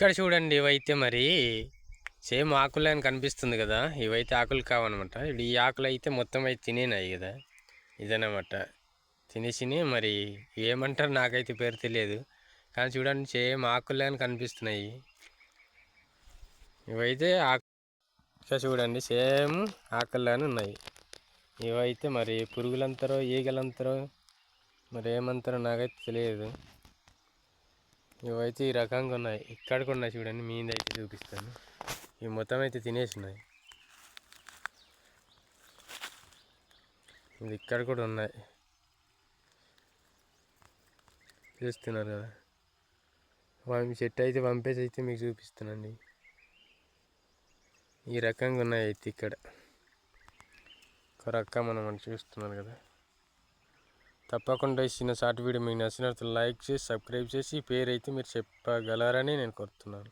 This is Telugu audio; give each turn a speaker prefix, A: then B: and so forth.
A: ఇక్కడ చూడండి, ఇవైతే మరి సేమ్ ఆకులని కనిపిస్తుంది కదా, ఇవైతే ఆకులు కావన్నమాట. ఇప్పుడు ఈ ఆకులు అయితే మొత్తం అయితే తినేనాయి కదా, ఇదన్నమాట. తినేసిని మరి ఏమంటారు నాకైతే పేరు తెలియదు, కానీ చూడండి సేమ్ ఆకులని కనిపిస్తున్నాయి. ఇవైతే ఆకు చూడండి సేమ్ ఆకుల్లానే ఉన్నాయి. ఇవైతే మరి పురుగులంతారో ఈగలంతారో మరి ఏమంటారో నాకైతే తెలియదు. ఇవైతే ఈ రకంగా ఉన్నాయి. ఇక్కడికి ఉన్నాయి చూడండి, మీద అయితే చూపిస్తాను. ఇవి మొత్తం అయితే తినేసినాయి. ఇది ఇక్కడ కూడా ఉన్నాయి, చూస్తున్నారు కదా. చెట్టు అయితే పంపేసి అయితే మీకు చూపిస్తానండి. ఈ రకంగా ఉన్నాయి అయితే ఇక్కడ ఒక రకం మనం చూస్తున్నారు కదా. తప్పకుండా ఇచ్చిన షార్ట్ వీడియో మీకు నచ్చినట్టు లైక్ చేసి సబ్స్క్రైబ్ చేసి పేరు అయితే మీరు చెప్పగలరని నేను కోరుతున్నాను.